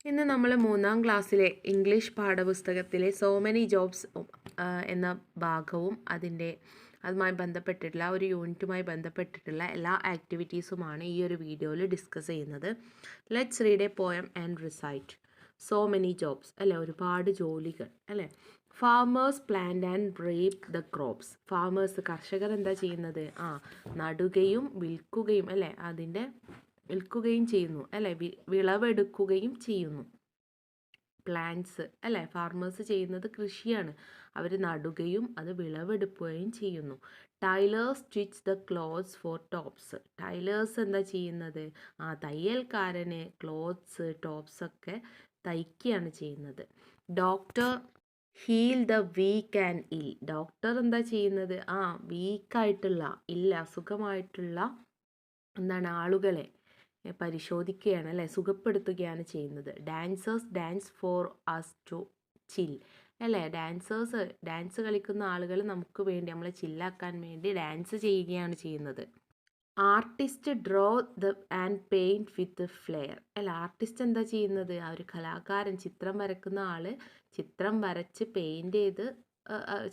ഇന്ന് നമ്മൾ 3-ാം ക്ലാസ്സിലെ ഇംഗ്ലീഷ് പാഠപുസ്തകത്തിലെ സോ മെനി ജോബ്സ് എന്ന ഭാഗവും അതുമായി ബന്ധപ്പെട്ടിട്ടുള്ള ഒരു യൂണിറ്റുമായി ബന്ധപ്പെട്ടിട്ടുള്ള എല്ലാ ആക്ടിവിറ്റീസുമാണ് ഈ ഒരു വീഡിയോയിൽ ഡിസ്കസ് ചെയ്യുന്നത്. Let's read a poem and recite. So many jobs അല്ലേ, ഒരുപാട് ജോലികൾ അല്ലേ. Farmers plant and reap the crops. Farmers കർഷകർ എന്താ ചെയ്യുന്നത്? നടുകയും വിൽക്കുകയും അല്ലേ, വിൽക്കുകയും ചെയ്യുന്നു അല്ലേ, വിളവെടുക്കുകയും ചെയ്യുന്നു. പ്ലാന്റ്സ് അല്ലേ, ഫാർമേഴ്സ് ചെയ്യുന്നത് കൃഷിയാണ്. അവർ നടുകയും അത് വിളവെടുക്കുകയും ചെയ്യുന്നു. Tailors stitch the clothes for tops. Tailors എന്താ ചെയ്യുന്നത്? തയ്യൽക്കാരന് ക്ലോത്ത്സ് ടോപ്സ് ഒക്കെ തയ്ക്കുകയാണ് ചെയ്യുന്നത്. Doctor heal the weak and ill. Doctor എന്താ ചെയ്യുന്നത്? വീക്കായിട്ടുള്ള അസുഖമായിട്ടുള്ള ആളുകളെ പരിശോധിക്കുകയാണ് അല്ലേ, സുഖപ്പെടുത്തുകയാണ് ചെയ്യുന്നത്. Dancers dance for us to chill അല്ലേ. ഡാൻസ് കളിക്കുന്ന ആളുകൾ നമുക്ക് വേണ്ടി, നമ്മളെ ചില്ലാക്കാൻ വേണ്ടി ഡാൻസ് ചെയ്യുകയാണ് ചെയ്യുന്നത്. Artist draw and paint with flair അല്ല. ആർട്ടിസ്റ്റ് എന്താ ചെയ്യുന്നത്? ഒരു കലാകാരൻ, ചിത്രം വരക്കുന്ന ആള് ചിത്രം വരച്ച് പെയിൻറ് ചെയ്ത്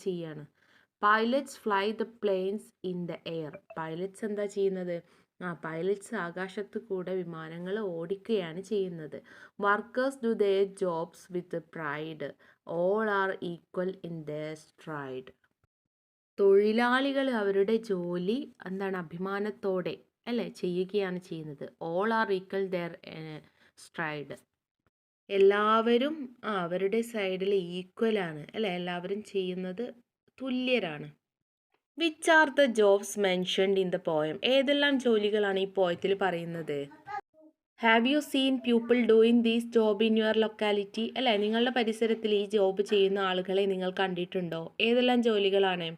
ചെയ്യാണ്. Pilots fly the planes in the air. Pilots എന്താ ചെയ്യുന്നത്? പൈലറ്റ്സ് ആകാശത്ത് കൂടെ വിമാനങ്ങൾ ഓടിക്കുകയാണ് ചെയ്യുന്നത്. Workers do their jobs with pride. All are equal in their stride. തൊഴിലാളികൾ അവരുടെ ജോലി അഭിമാനത്തോടെ അല്ലേ ചെയ്യുകയാണ് ചെയ്യുന്നത്. All are equal their stride. എല്ലാവരും അവരുടെ സൈഡിൽ ഈക്വലാണ് അല്ലേ, എല്ലാവരും ചെയ്യുന്നത് തുല്യരാണ്. Which are the jobs mentioned in the poem. ഏതെല്ലാം ജോലികളാണ് ഈ പോയത്തിൽ പറയുന്നത്? Have you seen people doing these job in your locality അല്ലേ, നിങ്ങളുടെ പരിസരത്തിൽ ഈ ജോബ് ചെയ്യുന്ന ആളുകളെ നിങ്ങൾ കണ്ടിട്ടുണ്ടോ? ഏതെല്ലാം ജോലികളാണ്?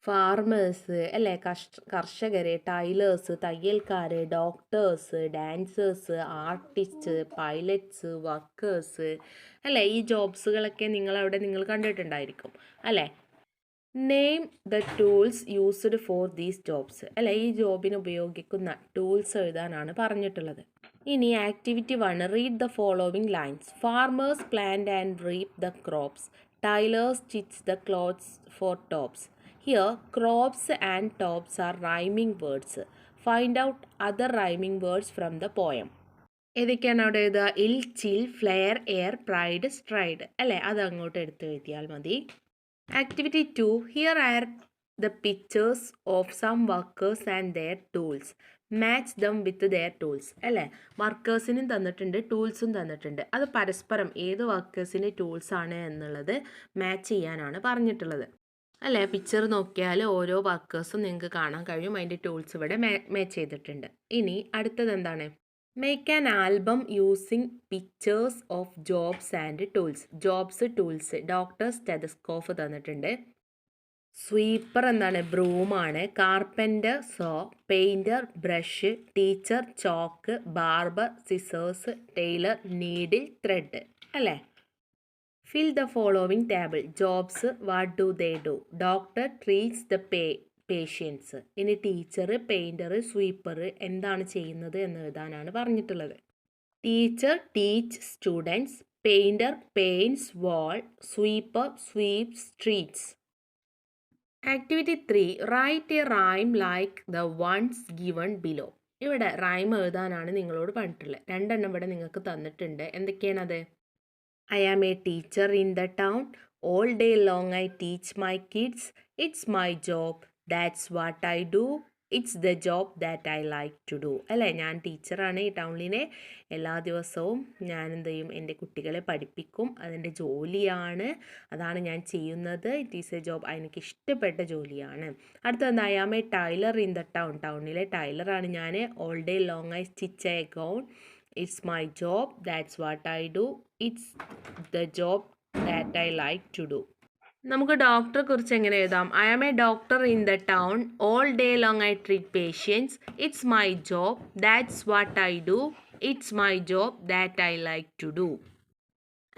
ഫാർമേഴ്സ് അല്ലേ, കർഷകർ, ടൈലേഴ്സ് തയ്യൽക്കാർ, doctors, dancers, artist, pilots, workers അല്ലേ. ഈ ജോബ്സുകളൊക്കെ നിങ്ങൾ കണ്ടിട്ടുണ്ടായിരിക്കും അല്ലേ. Name the tools used for these jobs അല്ലെ, ഈ ജോബിന് ഉപയോഗിക്കുന്ന ടൂൾസ് എഴുതാനാണ് പറഞ്ഞിട്ടുള്ളത്. ഇനി activity 1, read the following lines. Farmers plant and reap the crops. Tailors stitch the clothes for tops. Here crops and tops are rhyming words. Find out other rhyming words from the poem. ഏതൊക്കെയാണ് അവിടെ എഴുതുക? Ill, ചിൽ, flare, air, pride, stride അല്ലേ, അത് അങ്ങോട്ട് എടുത്ത് എഴുതിയാൽ മതി. Activity 2. Here are the pictures of some workers and their tools. Match them with their tools. അല്ലേ, വർക്കേഴ്സിനും തന്നിട്ടുണ്ട് ടൂൾസും തന്നിട്ടുണ്ട്. അത് പരസ്പരം ഏത് വർക്കേഴ്സിൻ്റെ ടൂൾസ് ആണ് എന്നുള്ളത് മാച്ച് ചെയ്യാനാണ് പറഞ്ഞിട്ടുള്ളത് അല്ലേ. പിക്ചർ നോക്കിയാൽ ഓരോ വർക്കേഴ്സും നിങ്ങൾക്ക് കാണാൻ കഴിയും, അതിൻ്റെ ടൂൾസ് ഇവിടെ മാച്ച് ചെയ്തിട്ടുണ്ട്. ഇനി അടുത്തത് എന്താണ്? Make an album using pictures of jobs and tools. Jobs, tools. Doctor stethoscope തന്നിട്ടുണ്ട്. സ്വീപ്പർ ബ്രൂമാണ്. Carpenter saw. Painter brush. Teacher chalk. Barber scissors. Tailor needle, thread അല്ലേ. Fill the following table. Jobs, what do they do. Doctor treats the patients. ഇനി teacher, painter, sweeper എന്താണ് ചെയ്യുന്നത് എന്ന് എഴുതാനാണ് പറഞ്ഞിട്ടുള്ളത്. Teacher teach students. Painter paints wall. Sweeper sweeps streets. Activity 3, write a rhyme like the ones given below. ഇവിടെ rhyme എഴുതാനാണ് നിങ്ങളോട് പറഞ്ഞിട്ടുള്ളത്. 2 ഇവിടെ നിങ്ങൾക്ക് തന്നിട്ടുണ്ട്. എന്തൊക്കെയാണത്? I am a teacher in the town. All day long I teach my kids. It's my job. That's what I do. It's the job that I like to do. അല്ലേ, ഞാൻ ടീച്ചറാണ് ഈ ടൗണിലെ. എല്ലാ ദിവസവും ഞാൻ എന്ത് ചെയ്യും? എൻ്റെ കുട്ടികളെ പഠിപ്പിക്കും. അതെൻ്റെ ജോലിയാണ്, അതാണ് ഞാൻ ചെയ്യുന്നത്. ഇറ്റ് ഈസ് എ ജോബ്, എനിക്ക് ഇഷ്ടപ്പെട്ട ജോലിയാണ്. അടുത്തത് I am a tailor in the town. ടൗണിലെ ടൈലറാണ് ഞാൻ. All day long I stitch a gown. It's my job. That's what I do. It's the job that I like to do. നമുക്ക് ഡോക്ടറെ കുറിച്ച് എങ്ങനെ എഴുതാം? I am a doctor in the town. All day long I treat patients. It's my job. That's what I do. It's my job that I like to do.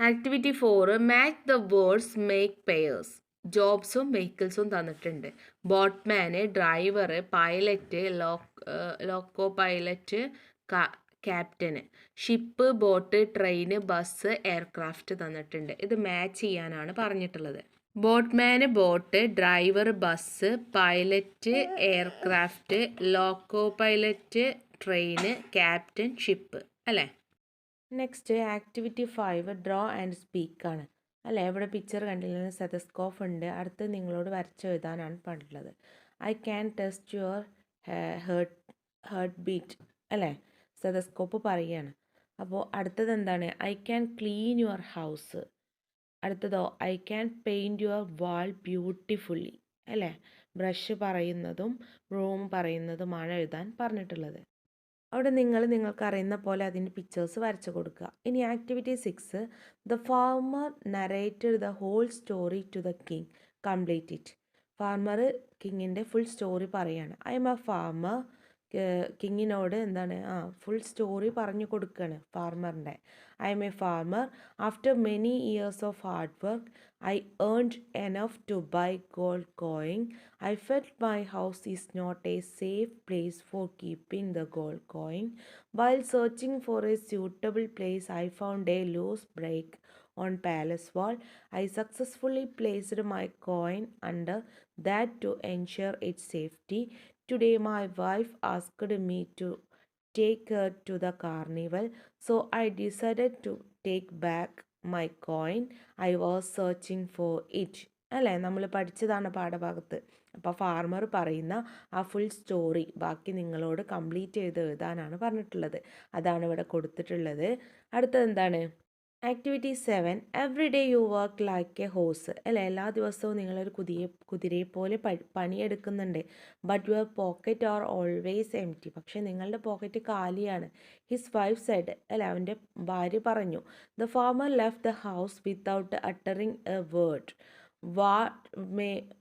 Activity 4, match the words make pairs. ജോബ്സും വെഹിക്കിൾസും തന്നിട്ടുണ്ട്. Boatman, driver, pilot, loco pilot, captain. Ship, boat, train, bus, aircraft തന്നിട്ടുണ്ട്. ഇത് match ചെയ്യാനാണ് പറഞ്ഞിട്ടുള്ളത്. Boatman boat, driver bus, pilot aircraft, loco pilot train, captain ship അല്ലേ. Next activity 5 draw and speak ആണ് അല്ലേ. ഇവിടെ പിക്ചർ കണ്ടില്ലെങ്കിൽ സ്റ്റെതസ്കോപ്പ് ഉണ്ട്. അടുത്ത് നിങ്ങളോട് വരച്ചെഴുതാനാണ് പറഞ്ഞിട്ടുള്ളത്. I can test your heart beat അല്ലേ. സ്റ്റെതസ്കോപ്പ് പറയുകയാണ്. അപ്പോൾ അടുത്തത് എന്താണ്? I can clean your house. അടുത്തതോ I can paint your wall beautifully അല്ലേ. ബ്രഷ് പറയുന്നതും റൂം പറയുന്നതുമാണ് എഴുതാൻ പറഞ്ഞിട്ടുള്ളത്. അവിടെ നിങ്ങൾക്ക് അറിയുന്ന പോലെ അതിൻ്റെ പിക്ചേഴ്സ് വരച്ചു കൊടുക്കുക. ഇനി activity 6 the farmer narrated the whole story to the king, complete it. Farmer കിങ്ങിൻ്റെ ഫുൾ സ്റ്റോറി പറയാണ്. I am a farmer. കിങ്ങിനോട് എന്താണ് ഫുൾ സ്റ്റോറി പറഞ്ഞു കൊടുക്കുകയാണ് ഫാർമറിൻ്റെ. I am a farmer. After many years of hard work I earned enough to buy gold coin. I felt my house is not a safe place for keeping the gold coin. While searching for a suitable place, I found a loose brick on palace wall. I successfully placed my coin under that to ensure its safety. Today, my wife asked me to take her to the carnival, so I decided to take back my coin. I was searching for it. അല്ലേ, നമ്മൾ പഠിച്ചതാണ് പാഠഭാഗത്ത്. അപ്പോൾ farmer പറയുന്ന ആ full story ബാക്കി നിങ്ങളോട് complete ചെയ്ത് എഴുതാനാണ് പറഞ്ഞിട്ടുള്ളത്. അതാണ് ഇവിടെ കൊടുത്തിട്ടുള്ളത്. അടുത്തത് എന്താണ്? Activity 7 every day you work like a horse അല്ലേ. എല്ലാ ദിവസവും നിങ്ങളൊരു കുതിരയെ പോലെ പണിയെടുക്കുന്നുണ്ട്. But your pocket are always empty. പക്ഷേ നിങ്ങളുടെ പോക്കറ്റ് കാലിയാണ്. ഹിസ് വൈഫ് സെഡ് അല്ലേ, അവൻ്റെ ഭാര്യ പറഞ്ഞു. The farmer left the house without uttering a word.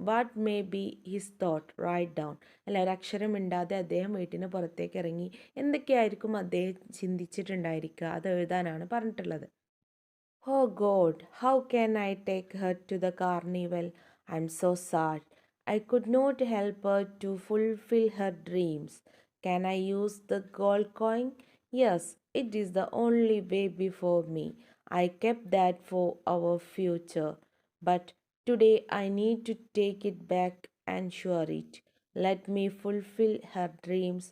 What may be his thought write down അല്ല. ഒരക്ഷരം മിണ്ടാതെ അദ്ദേഹം വീട്ടിന് പുറത്തേക്ക് ഇറങ്ങി. എന്തൊക്കെയായിരിക്കും അദ്ദേഹം ചിന്തിച്ചിട്ടുണ്ടായിരിക്കുക, അത് എഴുതാനാണ് പറഞ്ഞിട്ടുള്ളത്. Oh God, how can I take her to the carnival? I'm so sad. I could not help her to fulfill her dreams. Can I use the gold coin? Yes, it is the only way before me. I kept that for our future. But today I need to take it back and share it. Let me fulfill her dreams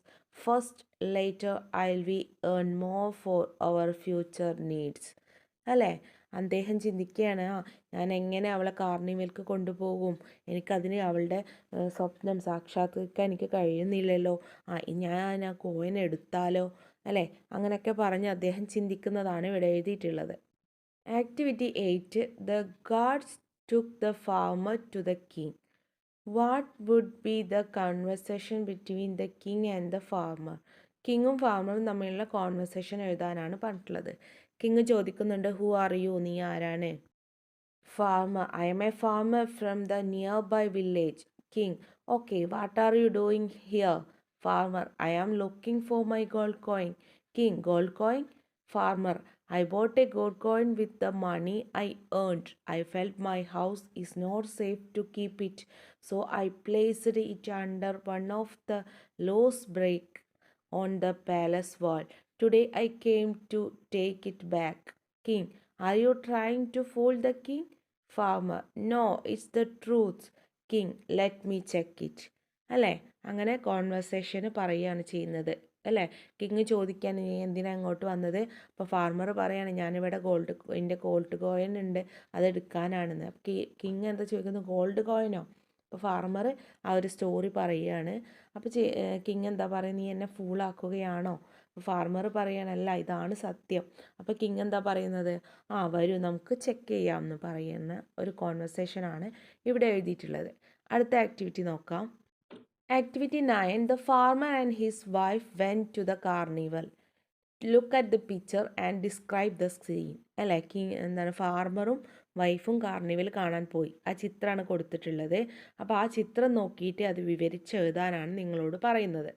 first. Later I'll be earn more for our future needs. അല്ലേ. അദ്ദേഹം ചിന്തിക്കുകയാണ്, ഞാൻ എങ്ങനെ അവളെ കാർണിവൽക്ക് കൊണ്ടുപോകും, എനിക്കതിന് അവളുടെ സ്വപ്നം സാക്ഷാത്കരിക്കാൻ എനിക്ക് കഴിയുന്നില്ലല്ലോ, ഞാൻ ആ കോയിൻ എടുത്താലോ അല്ലേ. അങ്ങനെയൊക്കെ പറഞ്ഞ് അദ്ദേഹം ചിന്തിക്കുന്നതാണ് ഇവിടെ എഴുതിയിട്ടുള്ളത്. Activity 8 the God's took the farmer to the king. What would be the conversation between the king and the farmer? കിങ്ങും ഫാർമറും തമ്മിലുള്ള കോൺവെർസേഷൻ എഴുതാനാണ് പറഞ്ഞിട്ടുള്ളത്. കിങ് ചോദിക്കുന്നുണ്ട്, ഹു ആർ യു, നീ ആരാണ്? Farmer, I am a farmer from the nearby village. King, okay, what are you doing here? Farmer, I am looking for my gold coin. King, gold coin? Farmer, I bought a gold coin with the money I earned. I felt my house is not safe to keep it, so I placed it under one of the loose bricks on the palace wall. Today I came to take it back. King, are you trying to fool the king? Farmer, no, it's the truth. King, let me check it. അല്ലേ, അങ്ങനെ കോൺവെർസേഷന് പറയുകയാണ് ചെയ്യുന്നത് അല്ലേ. King ചോദിക്കാൻ, നീ എന്തിനാണ് അങ്ങോട്ട് വന്നത്? അപ്പോൾ ഫാർമർ പറയാണ്, ഞാനിവിടെ എൻ്റെ ഗോൾഡ് കോയിൻ ഉണ്ട്, അതെടുക്കാനാണെന്ന്. അപ്പോൾ കിങ് എന്താ ചോദിക്കുന്നത്, ഗോൾഡ് കോയിനോ? അപ്പോൾ ഫാർമർ ആ ഒരു സ്റ്റോറി പറയുകയാണ്. അപ്പോൾ കിങ് എന്താ പറയുക, നീ എന്നെ ഫൂളാക്കുകയാണോ? അപ്പോൾ ഫാർമർ പറയണല്ല, ഇതാണ് സത്യം. അപ്പോൾ കിങ് എന്താ പറയുന്നത്, വരൂ നമുക്ക് ചെക്ക് ചെയ്യാമെന്ന് പറയുന്ന ഒരു കോൺവെർസേഷനാണ് ഇവിടെ എഴുതിയിട്ടുള്ളത്. അടുത്ത ആക്ടിവിറ്റി നോക്കാം. Activity 9 the farmer and his wife went to the carnival. Look at the picture and describe the scene. അല്ലേ, എന്താണ്, ഫാർമറും വൈഫും കാർണിവൽ കാണാൻ പോയി. ആ ചിത്രമാണ് കൊടുത്തിട്ടുള്ളത്. അപ്പോൾ ആ ചിത്രം നോക്കിയിട്ട് അത് വിവരിച്ചെഴുതാനാണ് നിങ്ങളോട് പറയുന്നത്.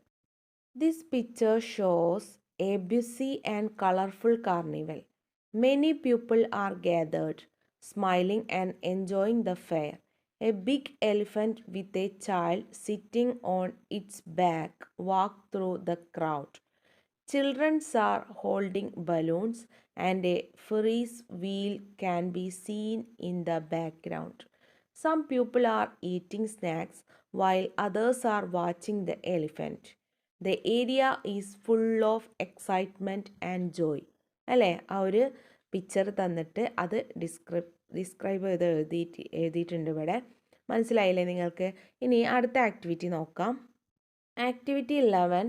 This picture shows a busy and colorful carnival. Many people are gathered, smiling and enjoying the fair. A big elephant with a child sitting on its back walked through the crowd. Children are holding balloons and a Ferris wheel can be seen in the background. Some people are eating snacks while others are watching the elephant. The area is full of excitement and joy. അല്ലേ, ആ ഒരു picture തന്നിട്ട് അത് describe ചെയ്ത് എഴുതിയിട്ടുണ്ട് ഇവിടെ. മനസ്സിലായില്ലേ നിങ്ങൾക്ക്? ഇനി അടുത്ത ആക്ടിവിറ്റി നോക്കാം. Activity 11.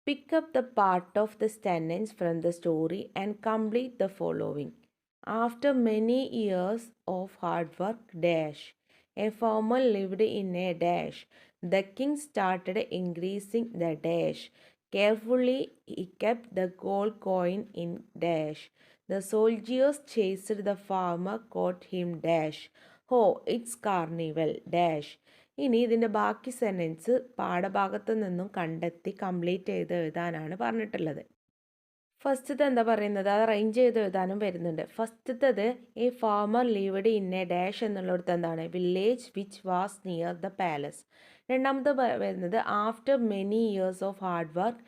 Pick up the part of the sentence from the story and complete the following. After many years of hard work, dash. A farmer lived in a dash. The king started increasing the dash. Carefully, he kept the gold coin in dash. The soldiers chased the farmer, caught him dash. Oh, it's carnival dash. ഇനി ഇതിൻ്റെ ബാക്കി sentence പാഠഭാഗത്തു നിന്നും കണ്ടെത്തി complete ചെയ്ത് എഴുതാനാണ് പറഞ്ഞിട്ടുള്ളത്. ഫസ്റ്റത്തെ എന്താ പറയുന്നത്, അത് അറേഞ്ച് ചെയ്ത് എഴുതാനും വരുന്നുണ്ട്. ഫസ്റ്റത്തത് a farmer lived in a dash എന്നുള്ളിടത്ത് എന്താണ്, village which was near the palace. രണ്ടാമത്തെ വരുന്നത് after many years of hard work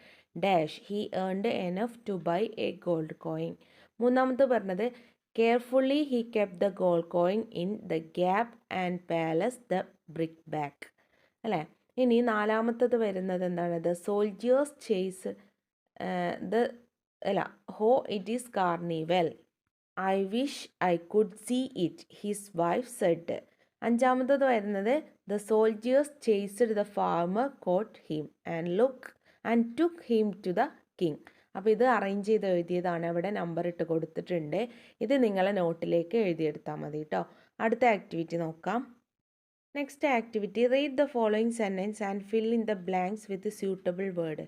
dash he earned enough to buy a gold coin. മൂന്നാമത്തെ പറഞ്ഞത് carefully he kept the gold coin in the gap and palace the brick back. അല്ലേ, ഇനി നാലാമത്തത് വരുന്നത് എന്താണ്, the soldiers chase ho it is carnival. I wish I could see it his wife said. അഞ്ചാമത്തത് വരുന്നത് the soldiers chased the farmer caught him and took him to the king. അപ്പോൾ ഇത് arrange ചെയ്ത് എഴുതിയതാണ്, അവിടെ നമ്പർ ഇട്ട് കൊടുത്തിട്ടുണ്ട്. ഇത് നിങ്ങളെ നോട്ടിലേക്ക് എഴുതിയെടുത്താൽ മതി കേട്ടോ. അടുത്ത ആക്ടിവിറ്റി നോക്കാം. Next activity, read the following sentence and fill in the blanks with a suitable word.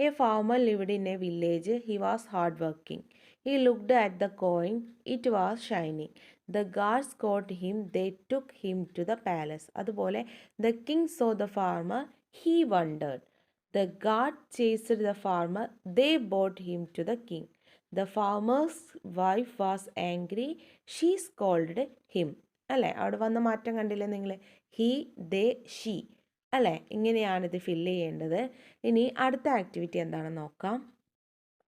A farmer lived in a village. He was hardworking. He looked at the coin. It was shining. The guards caught him. They took him to the palace. അതുപോലെ the king saw the farmer. He wondered. The guard chased the farmer. They brought him to the king. The farmer's wife was angry. She scolded him. അല്ലേ, അവിടെ വന്ന മാറ്റം കണ്ടില്ലേ നിങ്ങൾ? He, they, she. അല്ലേ, ഇങ്ങനെയാണിത് fill ചെയ്യേണ്ടത്. ഇനി അടുത്ത ആക്ടിവിറ്റി എന്താണെന്ന് നോക്കാം.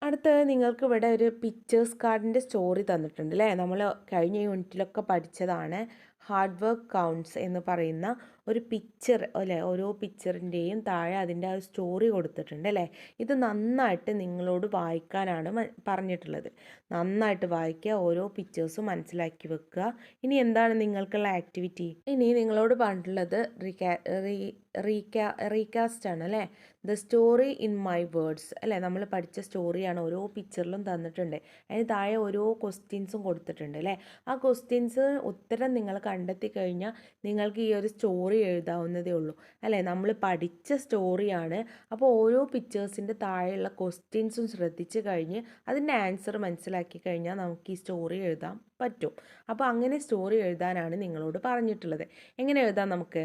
അടുത്തത് നിങ്ങൾക്ക് ഇവിടെ ഒരു പിക്ചേഴ്സ് കാർഡിൻ്റെ സ്റ്റോറി തന്നിട്ടുണ്ട് അല്ലേ. നമ്മൾ കഴിഞ്ഞ യൂണിറ്റിലൊക്കെ പഠിച്ചതാണ്. ഹാർഡ് വർക്ക് കൗണ്ട്സ് എന്ന് പറയുന്ന ഒരു പിക്ചർ അല്ലേ, ഓരോ പിക്ചറിൻ്റെയും താഴെ അതിൻ്റെ ആ ഒരു സ്റ്റോറി കൊടുത്തിട്ടുണ്ട് അല്ലേ. ഇത് നന്നായിട്ട് നിങ്ങളോട് വായിക്കാനാണ് പറഞ്ഞിട്ടുള്ളത്. നന്നായിട്ട് വായിക്കുക, ഓരോ പിക്ചേഴ്സും മനസ്സിലാക്കി വെക്കുക. ഇനി എന്താണ് നിങ്ങൾക്കുള്ള ആക്ടിവിറ്റി? ഇനി നിങ്ങളോട് പറഞ്ഞിട്ടുള്ളത് റീകാസ്റ്റ് ആണ് അല്ലേ. The story in my words അല്ലേ, നമ്മൾ പഠിച്ച സ്റ്റോറിയാണ് ഓരോ പിക്ചറിലും തന്നിട്ടുണ്ട്. അതിന് താഴെ ഓരോ ക്വസ്റ്റ്യൻസും കൊടുത്തിട്ടുണ്ട് അല്ലേ. ആ ക്വസ്റ്റ്യൻസ് ഉത്തരം നിങ്ങൾ കണ്ടെത്തി കഴിഞ്ഞാൽ നിങ്ങൾക്ക് ഈ ഒരു സ്റ്റോറി എഴുതാവുന്നതേ ഉള്ളൂ അല്ലേ. നമ്മൾ പഠിച്ച സ്റ്റോറിയാണ്. അപ്പോൾ ഓരോ പിക്ചേഴ്സിൻ്റെ താഴെയുള്ള ക്വസ്റ്റ്യൻസും ശ്രദ്ധിച്ച് കഴിഞ്ഞ് അതിൻ്റെ ആൻസർ മനസ്സിലാക്കി കഴിഞ്ഞാൽ നമുക്ക് ഈ സ്റ്റോറി എഴുതാൻ പറ്റും. അപ്പോൾ അങ്ങനെ സ്റ്റോറി എഴുതാനാണ് നിങ്ങളോട് പറഞ്ഞിട്ടുള്ളത്. എങ്ങനെ എഴുതാം നമുക്ക്?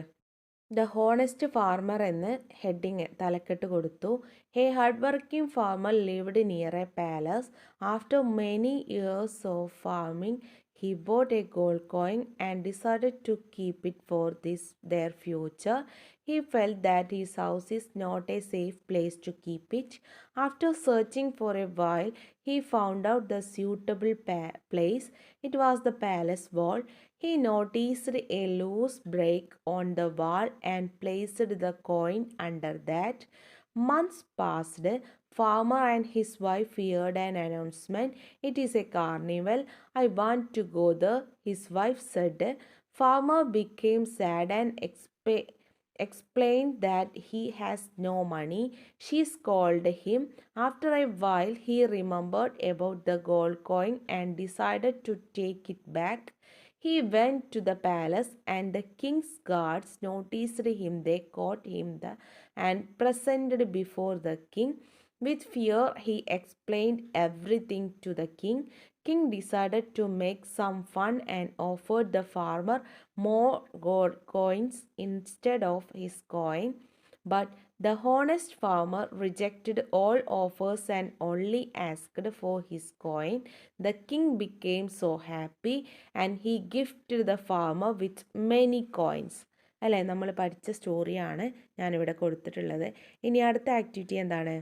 ദ ഹോണസ്റ്റ് ഫാർമർ എന്ന് ഹെഡിങ് തലക്കെട്ട് കൊടുത്തു. Hey hard working farmer lived near a palace. After many years of farming he bought a gold coin and decided to keep it for their future. He felt that his house is not a safe place to keep it. After searching for a while, he found out the suitable place. It was the palace wall. He noticed a loose break on the wall and placed the coin under that. Months passed. Farmer and his wife heard an announcement. It is a carnival. I want to go there, his wife said. Farmer became sad and explained that he has no money. She scolded him. After a while, he remembered about the gold coin and decided to take it back. He went to the palace and the king's guards noticed him. They caught him and presented before the king. With fear, he explained everything to the king. King decided to make some fun and offered the farmer more gold coins instead of his coin. But the honest farmer rejected all offers and only asked for his coin. The king became so happy and he gifted the farmer with many coins. അല്ലേ, നമ്മൾ പഠിച്ച സ്റ്റോറിയാണ് ഞാനിവിടെ കൊടുത്തിട്ടുള്ളത്. ഇനി അടുത്ത activity എന്താണ്?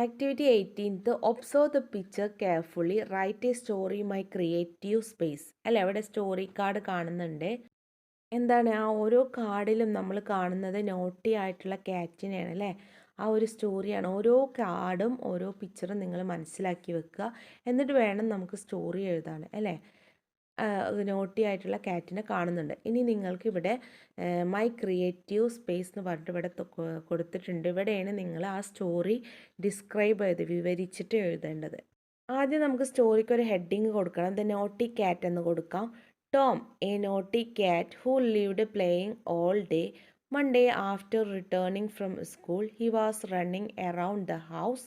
Activity 18th observe the picture carefully write a story my creative space. അല്ലേ, അവിടെ സ്റ്റോറി കാർഡ് കാണുന്നുണ്ട്. എന്താണ് ആ ഓരോ കാർഡിലും നമ്മൾ കാണുന്നത് നോട്ടി ആയിട്ടുള്ള ക്യാറ്റിനെയാണ് അല്ലേ. ആ ഒരു സ്റ്റോറിയാണ്. ഓരോ കാർഡും ഓരോ പിക്ചറും നിങ്ങൾ മനസ്സിലാക്കി വെക്കുക. എന്നിട്ട് വേണം നമുക്ക് സ്റ്റോറി എഴുതാൻ അല്ലേ. നോട്ടി ആയിട്ടുള്ള ക്യാറ്റിനെ കാണുന്നുണ്ട്. ഇനി നിങ്ങൾക്ക് ഇവിടെ മൈ ക്രിയേറ്റീവ് സ്പേസ് എന്ന് പറഞ്ഞിട്ട് ഇവിടെ കൊടുത്തിട്ടുണ്ട്. ഇവിടെയാണ് നിങ്ങൾ ആ സ്റ്റോറി ഡിസ്ക്രൈബ് ചെയ്ത് വിവരിച്ചിട്ട് എഴുതേണ്ടത്. ആദ്യം നമുക്ക് സ്റ്റോറിക്ക് ഒരു ഹെഡിങ് കൊടുക്കണം. ദ നോട്ടി ക്യാറ്റ് എന്ന് കൊടുക്കാം. Tom, A naughty cat who lived playing all day. One day after returning from school, he was running around the house,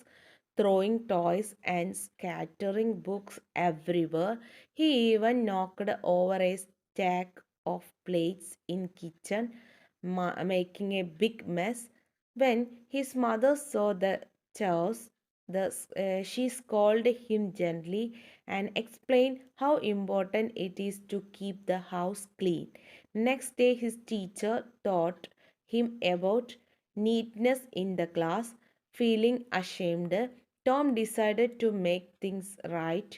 throwing toys and scattering books everywhere. He even knocked over a stack of plates in kitchen, making a big mess. When his mother saw the chaos, she scolded him gently and explained how important it is to keep the house clean. Next day, his teacher taught him about neatness in the class. Feeling ashamed, Tom decided to make things right.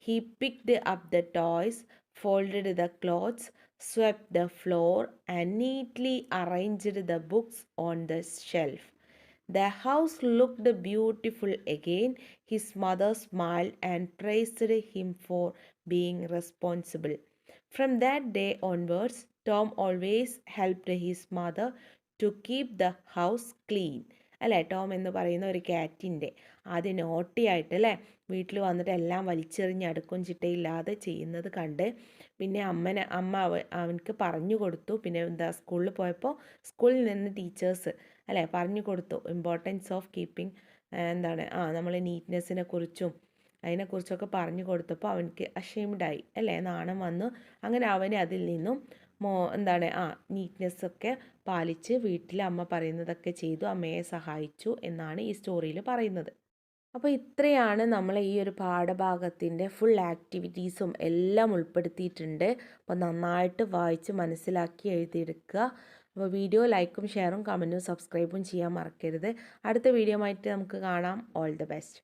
He picked up the toys, folded the clothes, swept the floor, and neatly arranged the books on the shelf. The house looked beautiful again. His mother smiled and praised him for being responsible. From that day onwards, Tom always helped his mother to keep the house clean. അല്ലേ, Tom എന്ന് പറയുന്ന ഒരു ക്യാറ്റിൻ്റെ ആദ്യം നോട്ടിയായിട്ട് അല്ലേ വീട്ടിൽ വന്നിട്ട് എല്ലാം വലിച്ചെറിഞ്ഞ് അടുക്കും ചിട്ടയില്ലാതെ ചെയ്യുന്നത് കണ്ട് പിന്നെ അമ്മ അവനക്ക് പറഞ്ഞു കൊടുത്തു. പിന്നെ എന്താ സ്കൂളിൽ പോയപ്പോൾ സ്കൂളിൽ നിന്ന് ടീച്ചേഴ്സ് അല്ലേ പറഞ്ഞു കൊടുത്തു ഇമ്പോർട്ടൻസ് ഓഫ് കീപ്പിംഗ് എന്താണ് നമ്മൾ നീറ്റ്നെസ്സിനെ കുറിച്ചും അതിനെക്കുറിച്ചൊക്കെ പറഞ്ഞു കൊടുത്തപ്പോൾ അവനക്ക് അഷെയിംഡായി അല്ലേ, നാണം വന്നു. അങ്ങനെ അവന് അതിൽ നിന്നും എന്താണ് നീറ്റ്നെസ്സൊക്കെ പാലിച്ച് വീട്ടിൽ അമ്മ പറയുന്നതൊക്കെ ചെയ്തു, അമ്മയെ സഹായിച്ചു എന്നാണ് ഈ സ്റ്റോറിയിൽ പറയുന്നത്. അപ്പോൾ ഇത്രയാണ് നമ്മൾ ഈ ഒരു പാഠഭാഗത്തിൻ്റെ ഫുൾ ആക്ടിവിറ്റീസും എല്ലാം ഉൾപ്പെടുത്തിയിട്ടുണ്ട്. അപ്പോൾ നന്നായിട്ട് വായിച്ച് മനസ്സിലാക്കി എഴുതിയെടുക്കുക. അപ്പോൾ വീഡിയോ ലൈക്കും ഷെയറും കമൻറ്റും സബ്സ്ക്രൈബും ചെയ്യാൻ മറക്കരുത്. അടുത്ത വീഡിയോ ആയിട്ട് നമുക്ക് കാണാം. All the best.